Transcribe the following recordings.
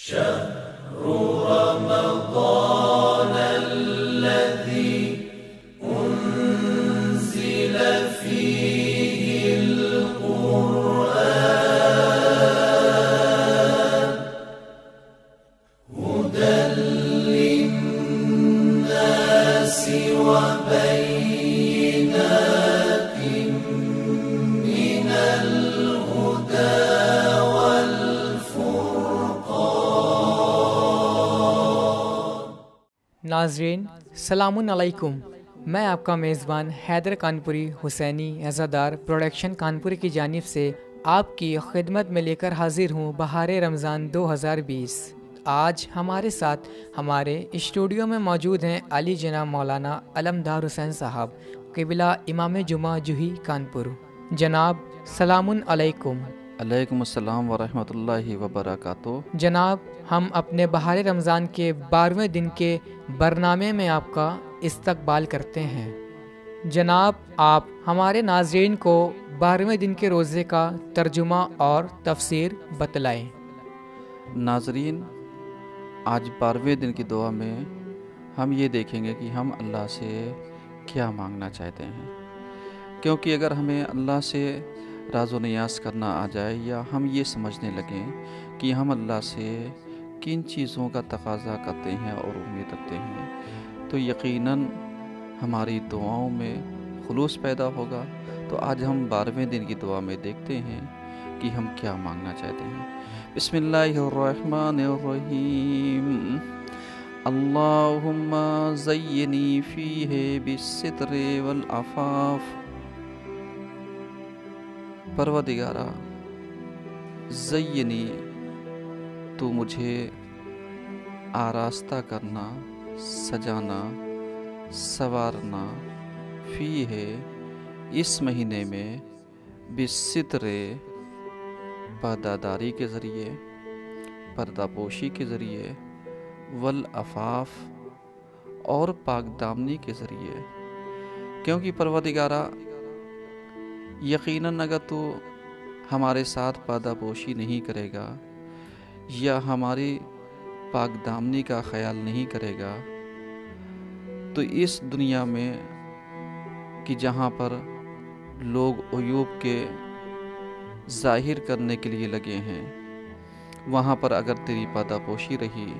شهر رمضان الذي أنزل فيه القرآن هدى للناس وبينات من الهدى ناظرین سلام علیکم، میں آپ کا میزبان حیدر کانپوری حسینی عزادار پروڈکشن کانپور کی جانب سے آپ کی خدمت میں لے کر حاضر ہوں بہار رمضان 2020۔ آج ہمارے ساتھ ہمارے اسٹوڈیو میں موجود ہیں علی جناب مولانا علمدار حسین صاحب، قبلہ امام جمعہ جوہی کانپور۔ جناب سلام علیکم۔ علیکم السلام ورحمۃ اللہ وبرکاتہ۔ جناب، ہم اپنے بہار رمضان کے 12ویں دن کے برنامے میں آپ کا استقبال کرتے ہیں۔ جناب، آپ ہمارے ناظرین کو 12ویں دن کے روزے کا ترجمہ اور تفسیر بتلائیں۔ ناظرین، آج 12ویں دن کی دعا میں ہم یہ دیکھیں گے کہ ہم اللہ سے کیا مانگنا چاہتے ہیں، کیونکہ اگر ہمیں اللہ سے راز و نیاز کرنا آ جائے یا ہم یہ سمجھنے لگیں کہ ہم اللہ سے کن چیزوں کا تقاضا کرتے ہیں اور امید رکھتے ہیں، تو یقیناً ہماری دعاؤں میں خلوص پیدا ہوگا۔ تو آج ہم 12ویں دن کی دعا میں دیکھتے ہیں کہ ہم کیا مانگنا چاہتے ہیں۔ بسم اللہ الرحمن الرحیم۔ اللہم زینی فیہ بالستر والعفاف۔ پروردگارا، زینی، تو مجھے آراستہ کرنا، سجانا، سنوارنا، فی ہے اس مہینے میں، بالستر، پردہ داری کے ذریعے، پردہ پوشی کے ذریعے، والعفاف، اور پاک دامنی کے ذریعے، کیونکہ پروردگارا یقیناً اگر تو ہمارے ساتھ پردہ پوشی نہیں کرے گا یا ہماری پاک دامنی کا خیال نہیں کرے گا، تو اس دنیا میں کہ جہاں پر لوگ عیوب کے ظاہر کرنے کے لیے لگے ہیں، وہاں پر اگر تیری پردہ پوشی رہی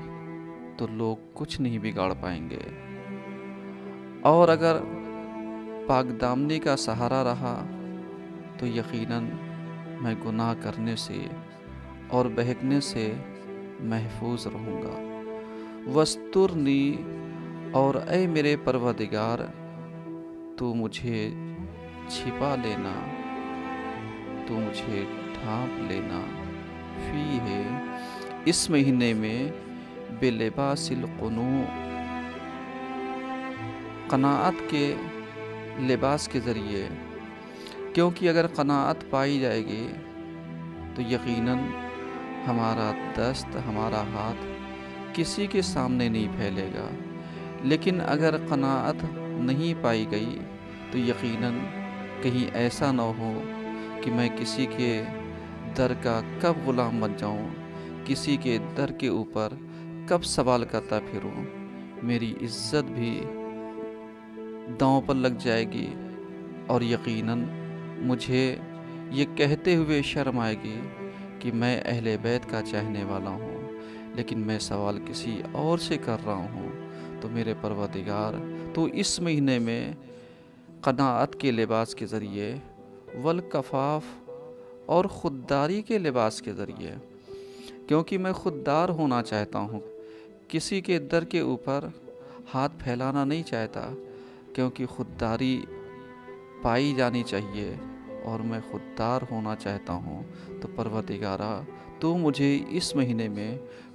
تو لوگ کچھ نہیں بگاڑ پائیں گے، اور اگر پاک دامنی کا سہارا رہا تو یقیناً میں گناہ کرنے سے اور بہکنے سے محفوظ رہوں گا۔ وسترنی، اور اے میرے پروردگار تو مجھے چھپا لینا، تو مجھے ڈھانپ لینا، فی ہے اس مہینے میں، بلباس القنوع، قناعت کے لباس کے ذریعے، کیونکہ اگر قناعت پائی جائے گی تو یقیناً ہمارا دست، ہمارا ہاتھ کسی کے سامنے نہیں پھیلے گا، لیکن اگر قناعت نہیں پائی گئی تو یقیناً کہیں ایسا نہ ہو کہ میں کسی کے در کا کب غلام بن جاؤں، کسی کے در کے اوپر کب سوال کرتا پھروں، میری عزت بھی داؤں پر لگ جائے گی، اور یقیناً مجھے یہ کہتے ہوئے شرم آئے گی کہ میں اہل بیت کا چاہنے والا ہوں، لیکن میں سوال کسی اور سے کر رہا ہوں۔ تو میرے پروردگار تو اس مہینے میں قناعت کے لباس کے ذریعے، والکفاف، اور خودداری کے لباس کے ذریعے، کیونکہ میں خوددار ہونا چاہتا ہوں، کسی کے در کے اوپر ہاتھ پھیلانا نہیں چاہتا، کیونکہ خودداری پائی جانی چاہیے اور میں خوددار ہونا چاہتا ہوں۔ تو پروردگارا تو مجھے اس مہینے میں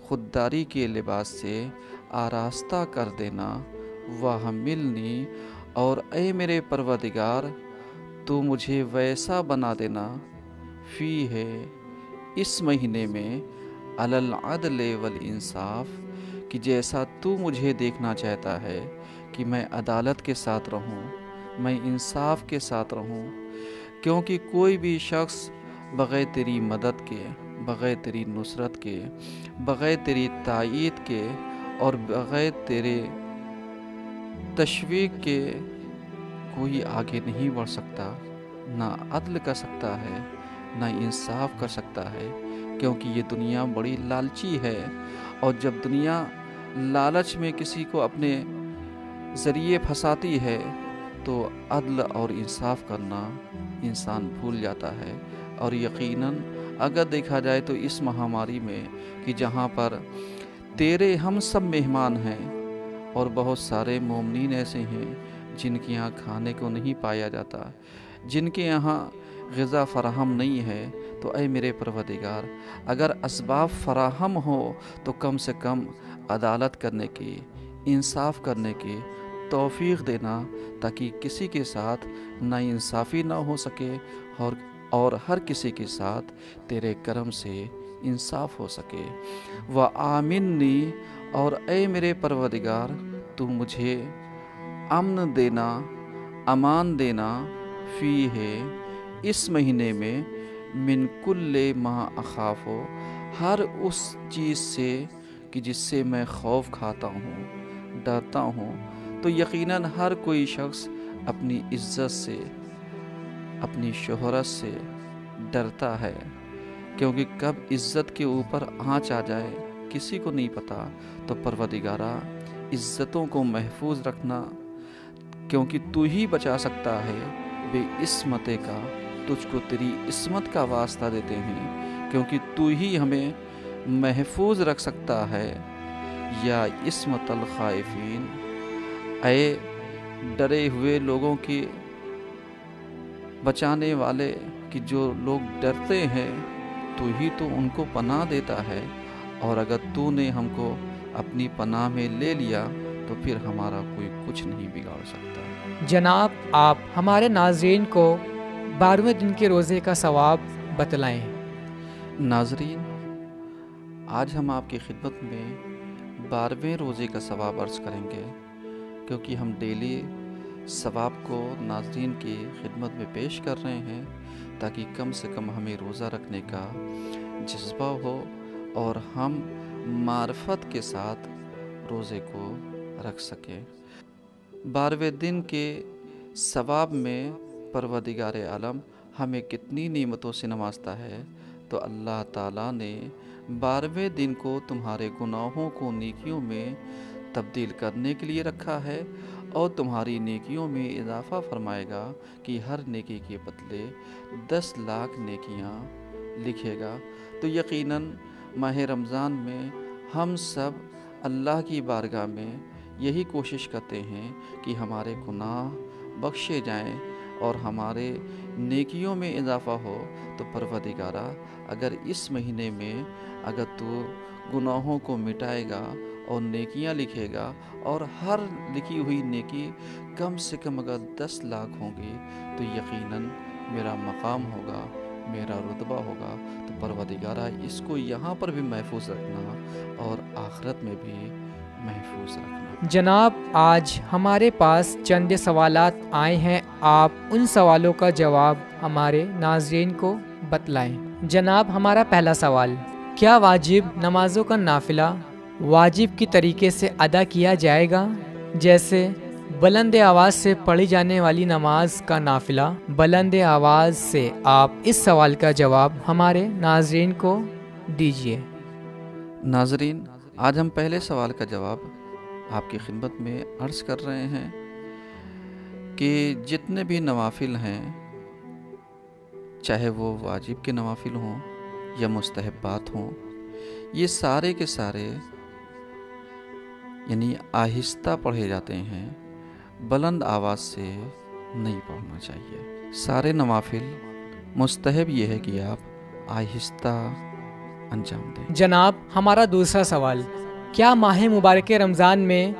خودداری کے لباس سے آراستہ کر دینا، وَحَمِّلْنِی، اور اے میرے پروردگار تو مجھے ویسا بنا دینا، فی ہے اس مہینے میں، علی العدل والانصاف، کہ جیسا تو مجھے دیکھنا چاہتا ہے کہ میں عدالت کے ساتھ رہوں، میں انصاف کے ساتھ رہوں، کیونکہ کوئی بھی شخص بغیر تیری مدد کے، بغیر تیری نصرت کے، بغیر تیری تائید کے اور بغیر تیرے تشویق کے کوئی آگے نہیں بڑھ سکتا، نہ عدل کر سکتا ہے، نہ انصاف کر سکتا ہے، کیونکہ یہ دنیا بڑی لالچی ہے، اور جب دنیا لالچ میں کسی کو اپنے ذریعے پھنساتی ہے تو عدل اور انصاف کرنا انسان بھول جاتا ہے۔ اور یقیناً اگر دیکھا جائے تو اس مہاماری میں کہ جہاں پر تیرے ہم سب مہمان ہیں اور بہت سارے مومنین ایسے ہیں جن کے یہاں کھانے کو نہیں پایا جاتا، جن کے یہاں غذا فراہم نہیں ہے، تو اے میرے پروردگار، اگر اسباب فراہم ہو تو کم سے کم عدالت کرنے کی، انصاف کرنے کی توفیق دینا، تاکہ کسی کے ساتھ ناانصافی نہ ہو سکے اور ہر کسی کے ساتھ تیرے کرم سے انصاف ہو سکے۔ وآمنی، اور اے میرے پروردگار تو مجھے امن دینا، امان دینا، فی ہے اس مہینے میں، من کل ما اخاف، ہر اس چیز سے کہ جس سے میں خوف کھاتا ہوں، ڈرتا ہوں۔ تو یقیناً ہر کوئی شخص اپنی عزت سے، اپنی شہرت سے ڈرتا ہے، کیونکہ کب عزت کے اوپر آنچ آ جائے کسی کو نہیں پتا۔ تو پروردگارا، عزتوں کو محفوظ رکھنا، کیونکہ تو ہی بچا سکتا ہے بے عصمت کا، تجھ کو تیری عصمت کا واسطہ دیتے ہیں، کیونکہ تو ہی ہمیں محفوظ رکھ سکتا ہے۔ یا عصمت الخائفین، اے ڈرے ہوئے لوگوں کی بچانے والے، کہ جو لوگ ڈرتے ہیں تو ہی تو ان کو پناہ دیتا ہے، اور اگر تو نے ہم کو اپنی پناہ میں لے لیا تو پھر ہمارا کوئی کچھ نہیں بگاڑ سکتا۔ جناب آپ ہمارے ناظرین کو 12ویں دن کے روزے کا ثواب بتلائیں۔ ناظرین، آج ہم آپ کی خدمت میں 12ویں روزے کا ثواب عرض کریں گے، کیونکہ ہم ڈیلی ثواب کو ناظرین کی خدمت میں پیش کر رہے ہیں، تاکہ کم سے کم ہمیں روزہ رکھنے کا جذبہ ہو اور ہم معرفت کے ساتھ روزے کو رکھ سکیں۔ 12ویں دن کے ثواب میں پروردگار عالم ہمیں کتنی نعمتوں سے نوازتا ہے۔ تو اللہ تعالیٰ نے 12ویں دن کو تمہارے گناہوں کو نیکیوں میں تبدیل کرنے کے لیے رکھا ہے، اور تمہاری نیکیوں میں اضافہ فرمائے گا کہ ہر نیکی کے بدلے 10 لاکھ نیکیاں لکھے گا۔ تو یقیناً ماہ رمضان میں ہم سب اللہ کی بارگاہ میں یہی کوشش کرتے ہیں کہ ہمارے گناہ بخشے جائیں اور ہمارے نیکیوں میں اضافہ ہو۔ تو پروردگارا، اگر اس مہینے میں اگر تو گناہوں کو مٹائے گا اور نیکیاں لکھے گا، اور ہر لکھی ہوئی نیکی کم سے کم اگر 10 لاکھ ہوں گی، تو یقیناً میرا مقام ہوگا، میرا رتبہ ہوگا۔ تو پروردگارا، اس کو یہاں پر بھی محفوظ رکھنا اور آخرت میں بھی محفوظ رکھنا۔ جناب آج ہمارے پاس چند سوالات آئے ہیں، آپ ان سوالوں کا جواب ہمارے ناظرین کو بتلائیں۔ جناب ہمارا پہلا سوال، کیا واجب نمازوں کا نافلہ واجب کی طریقے سے ادا کیا جائے گا، جیسے بلند آواز سے پڑھی جانے والی نماز کا نافلہ؟ بلند آواز سے آپ اس سوال کا جواب ہمارے ناظرین کو دیجیے۔ ناظرین، آج ہم پہلے سوال کا جواب آپ کی خدمت میں عرض کر رہے ہیں کہ جتنے بھی نوافل ہیں، چاہے وہ واجب کے نوافل ہوں یا مستحبات ہوں، یہ سارے کے سارے یعنی آہستہ پڑھے جاتے ہیں، بلند آواز سے نہیں پڑھنا چاہیے۔ سارے نوافل مستحب یہ ہے کہ آپ آہستہ انجام دیں۔ جناب ہمارا دوسرا سوال، کیا ماہ مبارک رمضان میں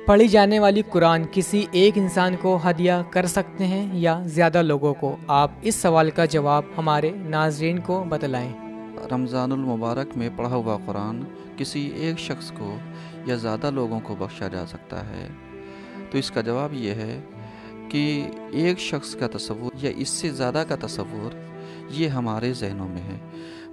پڑھی جانے والی قرآن کسی ایک انسان کو ہدیہ کر سکتے ہیں یا زیادہ لوگوں کو؟ آپ اس سوال کا جواب ہمارے ناظرین کو بتلائیں۔ رمضان المبارک میں پڑھا ہوا قرآن کسی ایک شخص کو یا زیادہ لوگوں کو بخشا جا سکتا ہے؟ تو اس کا جواب یہ ہے کہ ایک شخص کا تصور یا اس سے زیادہ کا تصور یہ ہمارے ذہنوں میں ہے،